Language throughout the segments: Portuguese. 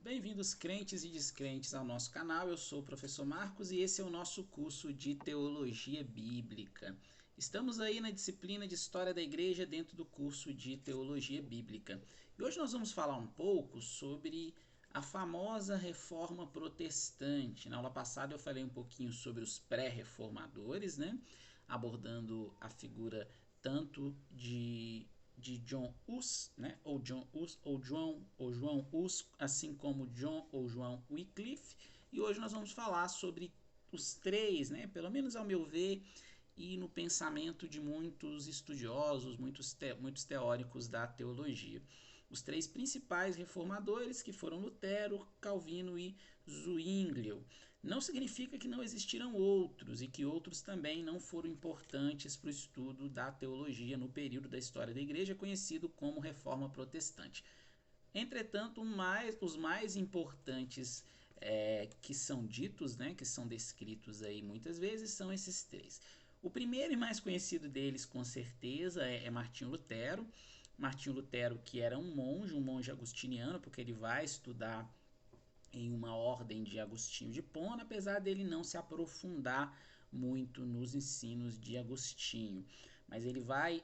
Bem-vindos, crentes e descrentes, ao nosso canal. Eu sou o professor Marcos e esse é o nosso curso de Teologia Bíblica. Estamos aí na disciplina de História da Igreja dentro do curso de Teologia Bíblica. E hoje nós vamos falar um pouco sobre a famosa Reforma Protestante. Na aula passada eu falei um pouquinho sobre os pré-reformadores, né? Abordando a figura tanto de John Hus, né? ou John Hus, ou João Hus, assim como John ou João Wycliffe. E hoje nós vamos falar sobre os três, né? Pelo menos ao meu ver, e no pensamento de muitos estudiosos, muitos teóricos da teologia. Os três principais reformadores, que foram Lutero, Calvino e Zwinglio. Não significa que não existiram outros e que outros também não foram importantes para o estudo da teologia no período da história da igreja conhecido como Reforma Protestante. Entretanto, os mais importantes que são ditos, né, que são descritos aí muitas vezes, são esses três. O primeiro e mais conhecido deles, com certeza, é Martinho Lutero. Martinho Lutero, que era um monge agostiniano, porque ele vai estudar em uma ordem de Agostinho de Hipona, apesar dele não se aprofundar muito nos ensinos de Agostinho. Mas ele vai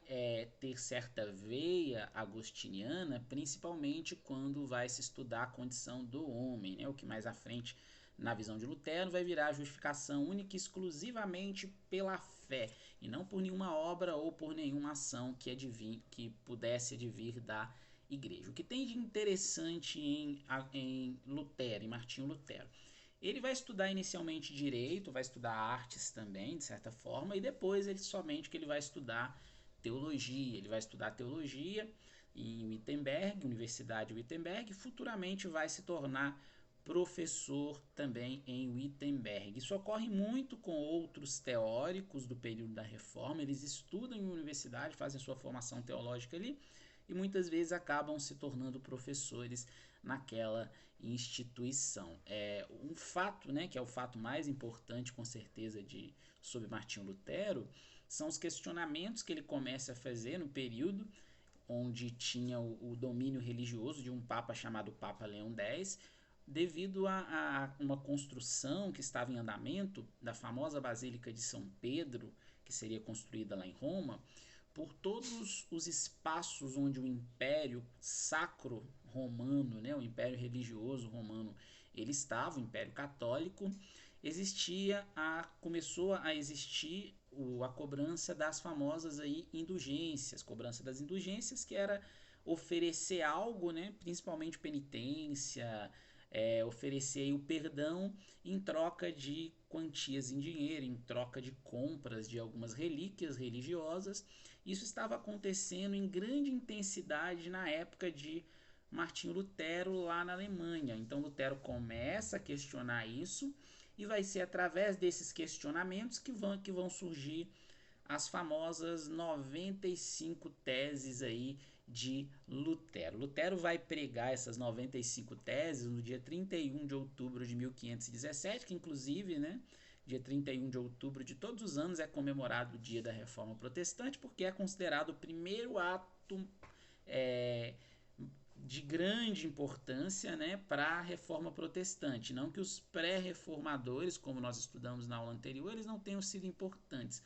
ter certa veia agostiniana, principalmente quando vai se estudar a condição do homem, né? O que mais à frente, na visão de Lutero, vai virar a justificação única e exclusivamente pela fé, e não por nenhuma obra ou por nenhuma ação que pudesse advir da igreja. O que tem de interessante em Lutero, em Martinho Lutero? Ele vai estudar inicialmente direito, vai estudar artes também, de certa forma, e depois ele vai estudar teologia. Ele vai estudar teologia em Wittenberg, Universidade de Wittenberg, e futuramente vai se tornar professor também em Wittenberg. Isso ocorre muito com outros teóricos do período da Reforma. Eles estudam em universidade, fazem sua formação teológica ali, e muitas vezes acabam se tornando professores naquela instituição. Um fato, né, que é o fato mais importante, com certeza, sobre Martinho Lutero, são os questionamentos que ele começa a fazer no período onde tinha o domínio religioso de um papa chamado Papa Leão X, devido a uma construção que estava em andamento da famosa Basílica de São Pedro, que seria construída lá em Roma, por todos os espaços onde o Império Sacro Romano, né, o Império Religioso Romano, ele estava, o Império Católico, começou a existir a cobrança das famosas aí indulgências, cobrança das indulgências, que era oferecer algo, né, principalmente penitência, oferecer aí o perdão em troca de quantias em dinheiro, em troca de compras de algumas relíquias religiosas. Isso estava acontecendo em grande intensidade na época de Martinho Lutero lá na Alemanha. Então Lutero começa a questionar isso, e vai ser através desses questionamentos que vão surgir as famosas 95 teses aí de Lutero. Lutero vai pregar essas 95 teses no dia 31 de outubro de 1517, que inclusive, né, dia 31 de outubro de todos os anos é comemorado o dia da Reforma Protestante, porque é considerado o primeiro ato de grande importância, né, para a Reforma Protestante. Não que os pré-reformadores, como nós estudamos na aula anterior, eles não tenham sido importantes,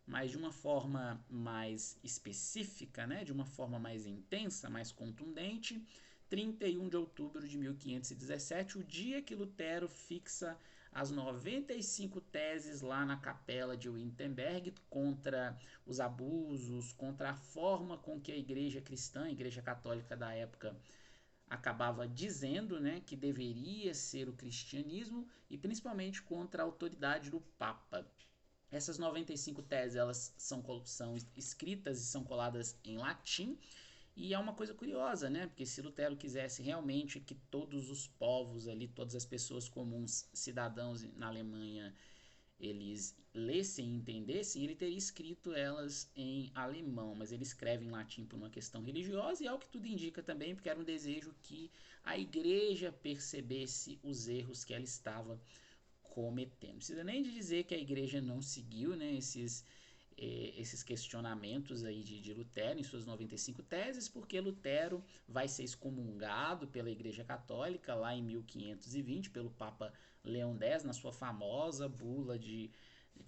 mas de uma forma mais específica, né, de uma forma mais intensa, mais contundente, 31 de outubro de 1517, o dia que Lutero fixa as 95 teses lá na capela de Wittenberg contra os abusos, contra a forma com que a igreja cristã, a igreja católica da época, acabava dizendo, né, que deveria ser o cristianismo, e principalmente contra a autoridade do Papa. Essas 95 teses, elas são escritas e são coladas em latim, e é uma coisa curiosa, né? Porque se Lutero quisesse realmente que todos os povos ali, todas as pessoas comuns, cidadãos na Alemanha, eles lessem e entendessem, ele teria escrito elas em alemão, mas ele escreve em latim por uma questão religiosa, e ao que tudo indica também, porque era um desejo que a igreja percebesse os erros que ela estava cometendo. Não precisa nem de dizer que a igreja não seguiu, né, esses questionamentos aí de Lutero em suas 95 teses, porque Lutero vai ser excomungado pela Igreja Católica lá em 1520 pelo Papa Leão X, na sua famosa bula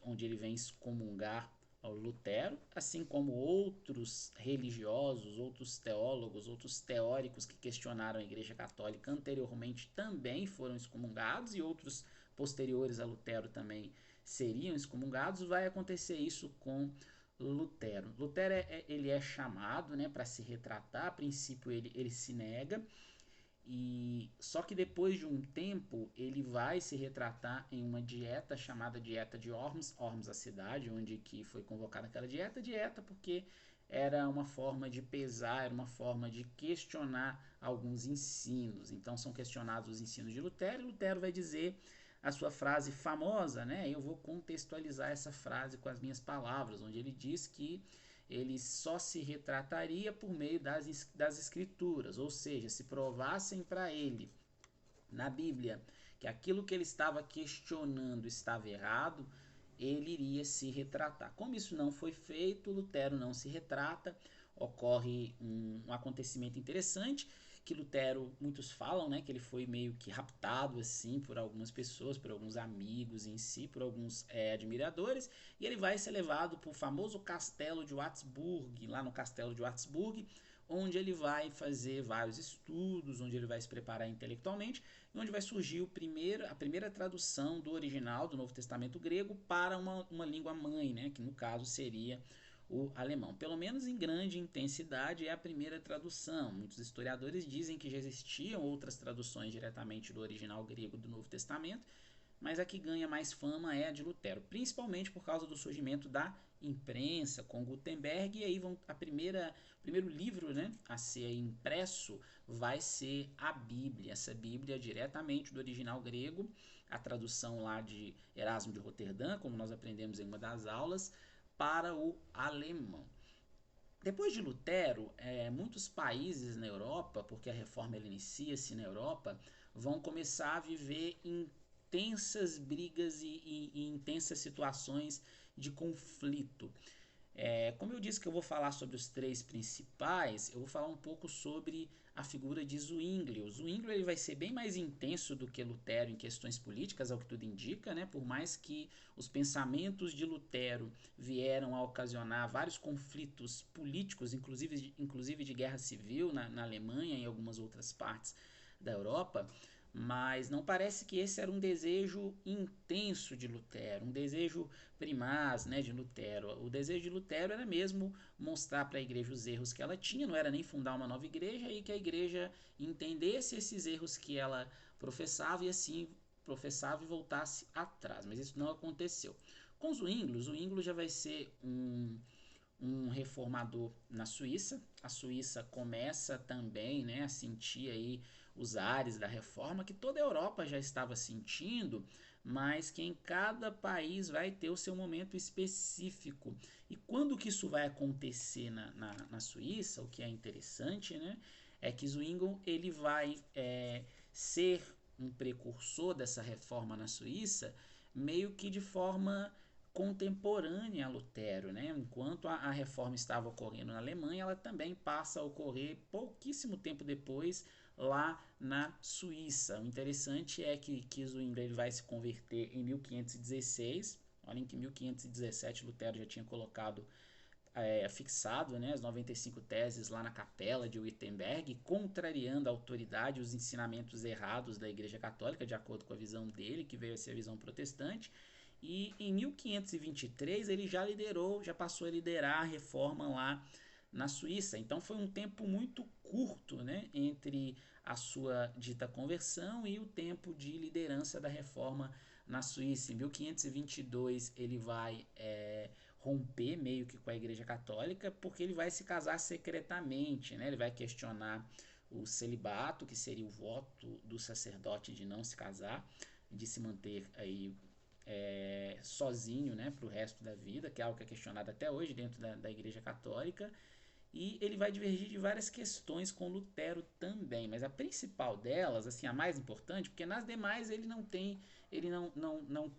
onde ele vem excomungar ao Lutero, assim como outros religiosos, outros teólogos, outros teóricos que questionaram a Igreja Católica anteriormente também foram excomungados, e outros posteriores a Lutero também seriam excomungados. Vai acontecer isso com Lutero. Lutero ele é chamado, né, para se retratar. A princípio ele se nega, e só que depois de um tempo ele vai se retratar em uma dieta chamada dieta de Worms, Worms a cidade onde que foi convocada aquela dieta porque era uma forma de pesar, era uma forma de questionar alguns ensinos. Então são questionados os ensinos de Lutero, e Lutero vai dizer a sua frase famosa, né? Eu vou contextualizar essa frase com as minhas palavras, onde ele diz que ele só se retrataria por meio das escrituras, ou seja, se provassem para ele na Bíblia que aquilo que ele estava questionando estava errado, ele iria se retratar. Como isso não foi feito, Lutero não se retrata. Ocorre um acontecimento interessante, que Lutero, muitos falam, né, que ele foi meio que raptado assim por algumas pessoas, por alguns amigos em si, por alguns admiradores, e ele vai ser levado para o famoso castelo de Wartburg. Lá no castelo de Wartburg, onde ele vai fazer vários estudos, onde ele vai se preparar intelectualmente, e onde vai surgir a primeira tradução do original do Novo Testamento grego para uma língua mãe, né, que no caso seria o alemão. Pelo menos em grande intensidade é a primeira tradução. Muitos historiadores dizem que já existiam outras traduções diretamente do original grego do Novo Testamento, mas a que ganha mais fama é a de Lutero, principalmente por causa do surgimento da imprensa com Gutenberg. E aí o primeiro livro, né, a ser impresso vai ser a Bíblia. Essa Bíblia é diretamente do original grego, a tradução lá de Erasmo de Roterdã, como nós aprendemos em uma das aulas, para o alemão. Depois de Lutero, muitos países na Europa, porque a reforma inicia-se na Europa, vão começar a viver intensas brigas e intensas situações de conflito. Como eu disse que eu vou falar sobre os três principais, eu vou falar um pouco sobre a figura de Zwinglio. O Zwinglio ele vai ser bem mais intenso do que Lutero em questões políticas, ao que tudo indica, né? Por mais que os pensamentos de Lutero vieram a ocasionar vários conflitos políticos, inclusive de guerra civil na Alemanha e em algumas outras partes da Europa, mas não parece que esse era um desejo intenso de Lutero, um desejo primaz, né, de Lutero. O desejo de Lutero era mesmo mostrar para a igreja os erros que ela tinha, não era nem fundar uma nova igreja, e que a igreja entendesse esses erros que ela professava e assim professava e voltasse atrás, mas isso não aconteceu. Com Zwinglio já vai ser um reformador na Suíça. A Suíça começa também, né, a sentir aí os ares da reforma que toda a Europa já estava sentindo, mas que em cada país vai ter o seu momento específico. E quando que isso vai acontecer na Suíça, o que é interessante, né, é que Zwingli ele vai ser um precursor dessa reforma na Suíça, meio que de forma contemporânea a Lutero, né? Enquanto a reforma estava ocorrendo na Alemanha, ela também passa a ocorrer pouquíssimo tempo depois lá na Suíça. O interessante é que Zwingli ele vai se converter em 1516. Olhem que em 1517 Lutero já tinha colocado fixado, né, as 95 teses lá na capela de Wittenberg, contrariando a autoridade e os ensinamentos errados da Igreja Católica, de acordo com a visão dele, que veio a ser a visão protestante. E em 1523 ele já passou a liderar a reforma lá na Suíça. Então foi um tempo muito curto, né, entre a sua dita conversão e o tempo de liderança da reforma na Suíça. Em 1522 ele vai romper meio que com a Igreja Católica, porque ele vai se casar secretamente, né? Ele vai questionar o celibato, que seria o voto do sacerdote de não se casar, de se manter aí sozinho, né, para o resto da vida, que é algo que é questionado até hoje dentro da Igreja Católica. E ele vai divergir de várias questões com Lutero também, mas a principal delas, assim, a mais importante, porque nas demais ele não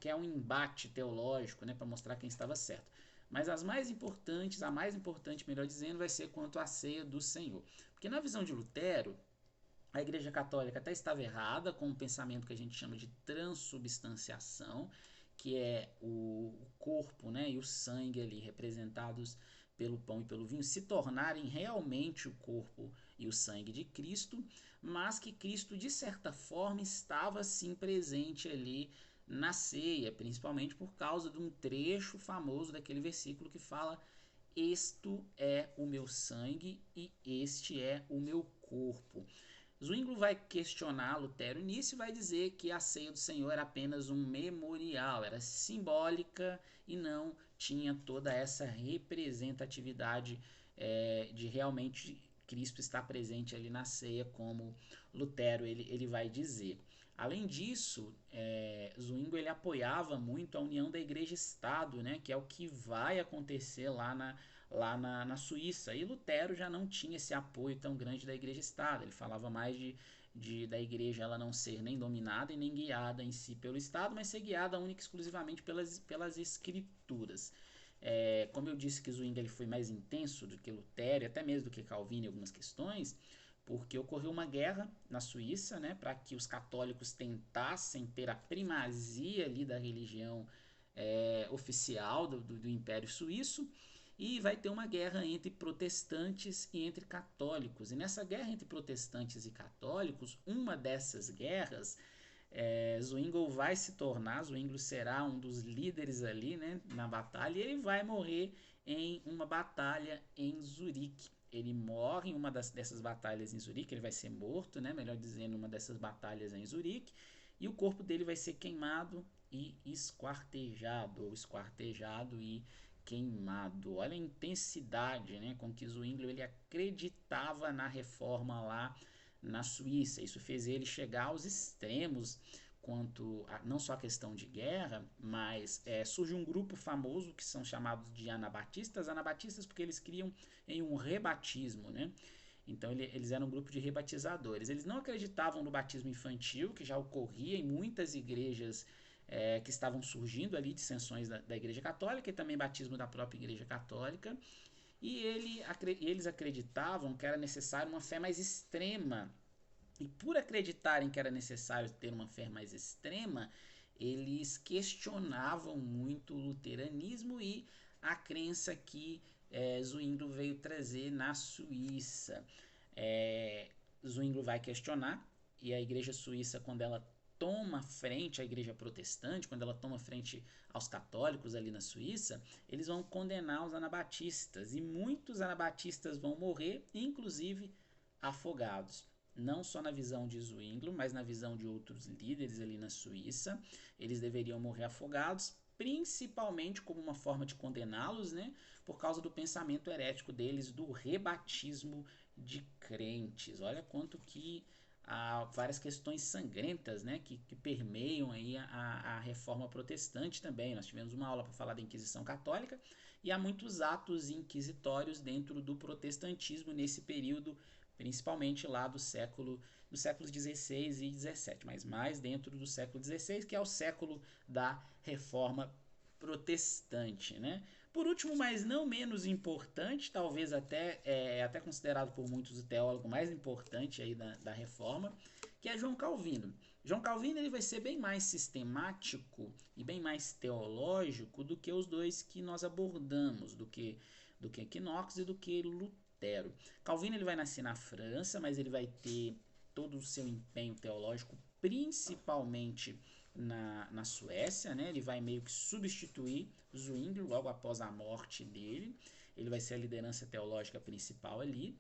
quer um embate teológico, né, para mostrar quem estava certo. Mas as mais importantes, a mais importante, melhor dizendo, vai ser quanto à ceia do Senhor. Porque na visão de Lutero, a Igreja Católica até estava errada com um pensamento que a gente chama de transubstanciação, que é o corpo, né, e o sangue ali representados pelo pão e pelo vinho se tornarem realmente o corpo e o sangue de Cristo, mas que Cristo de certa forma estava sim presente ali na ceia, principalmente por causa de um trecho famoso daquele versículo que fala: "Isto é o meu sangue e este é o meu corpo". Zwingli vai questionar Lutero nisso e vai dizer que a ceia do Senhor era apenas um memorial, era simbólica e não tinha toda essa representatividade de realmente Cristo estar presente ali na ceia, como Lutero ele vai dizer. Além disso, Zwingli ele apoiava muito a união da Igreja-Estado, né, que é o que vai acontecer lá na Suíça. E Lutero já não tinha esse apoio tão grande da Igreja-Estado. Ele falava mais da Igreja ela não ser nem dominada e nem guiada em si pelo Estado, mas ser guiada única e exclusivamente pelas Escrituras. Como eu disse que Zwingli ele foi mais intenso do que Lutero, até mesmo do que Calvino em algumas questões, porque ocorreu uma guerra na Suíça, né, para que os católicos tentassem ter a primazia ali da religião oficial do Império Suíço, e vai ter uma guerra entre protestantes e entre católicos. E nessa guerra entre protestantes e católicos, uma dessas guerras, Zwingli será um dos líderes ali, né, na batalha, e ele vai morrer em uma batalha em Zurique. Ele morre em uma dessas batalhas em Zurique, ele vai ser morto, né, melhor dizendo, uma dessas batalhas em Zurique, e o corpo dele vai ser queimado e esquartejado, ou esquartejado e queimado. Olha a intensidade, né, com que Zwingli ele acreditava na reforma lá na Suíça. Isso fez ele chegar aos extremos quanto a, não só a questão de guerra, mas surge um grupo famoso que são chamados de anabatistas porque eles criam em um rebatismo, né? Então eles eram um grupo de rebatizadores. Eles não acreditavam no batismo infantil, que já ocorria em muitas igrejas que estavam surgindo ali, dissensões da Igreja Católica e também batismo da própria Igreja Católica. E eles acreditavam que era necessário uma fé mais extrema. E por acreditarem que era necessário ter uma fé mais extrema, eles questionavam muito o luteranismo e a crença que Zwingli veio trazer na Suíça. Zwingli vai questionar, e a igreja suíça, quando ela toma frente à igreja protestante, quando ela toma frente aos católicos ali na Suíça, eles vão condenar os anabatistas, e muitos anabatistas vão morrer, inclusive afogados. Não só na visão de Zwingli, mas na visão de outros líderes ali na Suíça, eles deveriam morrer afogados, principalmente como uma forma de condená-los, né, por causa do pensamento herético deles, do rebatismo de crentes. Olha quanto que há várias questões sangrentas, né, que permeiam aí a reforma protestante também. Nós tivemos uma aula para falar da Inquisição Católica e há muitos atos inquisitórios dentro do protestantismo nesse período, principalmente lá dos séculos 16 e 17, mas mais dentro do século 16, que é o século da Reforma Protestante, né? Por último, mas não menos importante, talvez até considerado por muitos o teólogo mais importante aí da Reforma, que é João Calvino. João Calvino ele vai ser bem mais sistemático e bem mais teológico do que os dois que nós abordamos, do que Knox e do que Lutero. Calvino ele vai nascer na França, mas ele vai ter todo o seu empenho teológico principalmente na Suécia, né? Ele vai meio que substituir Zwingli logo após a morte dele. Ele vai ser a liderança teológica principal ali.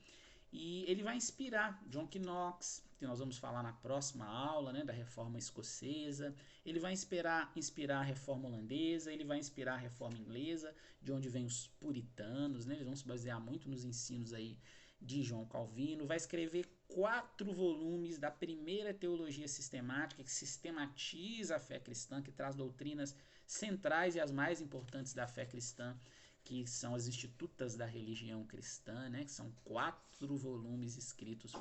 E ele vai inspirar John Knox, que nós vamos falar na próxima aula, né, da reforma escocesa. Ele vai inspirar a reforma holandesa, ele vai inspirar a reforma inglesa, de onde vêm os puritanos, né? Eles vão se basear muito nos ensinos aí de João Calvino. Vai escrever 4 volumes da primeira teologia sistemática, que sistematiza a fé cristã, que traz doutrinas centrais e as mais importantes da fé cristã, que são as Institutas da Religião Cristã, né, que são 4 volumes escritos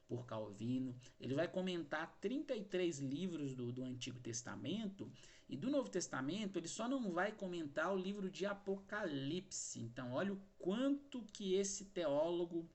por Calvino. Ele vai comentar 33 livros do Antigo Testamento, e do Novo Testamento ele só não vai comentar o livro de Apocalipse. Então olha o quanto que esse teólogo,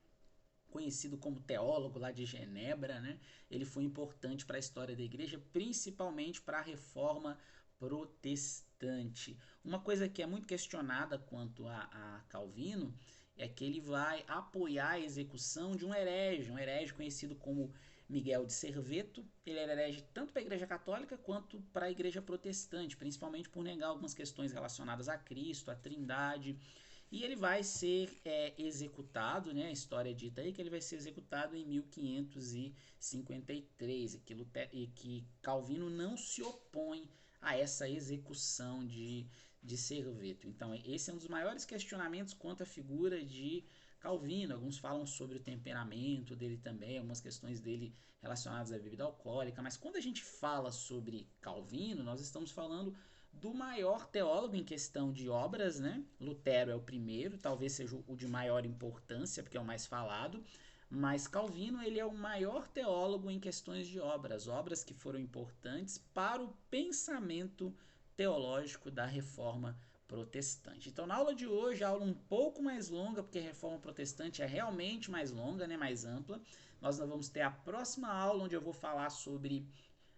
conhecido como teólogo lá de Genebra, né, ele foi importante para a história da igreja, principalmente para a reforma protestante. Uma coisa que é muito questionada quanto a Calvino é que ele vai apoiar a execução de um herege conhecido como Miguel de Serveto. Ele era herege tanto para a igreja católica quanto para a igreja protestante, principalmente por negar algumas questões relacionadas a Cristo, a Trindade. E ele vai ser executado, né? A história dita aí que ele vai ser executado em 1553, e que Calvino não se opõe a essa execução de Serveto. Então, esse é um dos maiores questionamentos quanto à figura de Calvino. Alguns falam sobre o temperamento dele também, algumas questões dele relacionadas à bebida alcoólica, mas quando a gente fala sobre Calvino, nós estamos falando do maior teólogo em questão de obras, né? Lutero é o primeiro, talvez seja o de maior importância, porque é o mais falado, mas Calvino ele é o maior teólogo em questões de obras, obras que foram importantes para o pensamento teológico da Reforma Protestante. Então, na aula de hoje, a aula um pouco mais longa, porque a Reforma Protestante é realmente mais longa, né, mais ampla. Nós vamos ter a próxima aula, onde eu vou falar sobre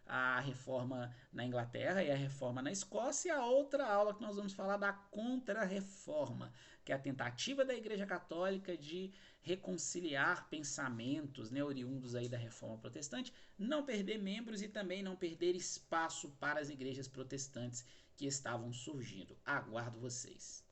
a reforma na Inglaterra e a reforma na Escócia, e a outra aula que nós vamos falar da Contra-Reforma, que é a tentativa da Igreja Católica de reconciliar pensamentos, né, oriundos aí da Reforma Protestante, não perder membros e também não perder espaço para as igrejas protestantes que estavam surgindo. Aguardo vocês.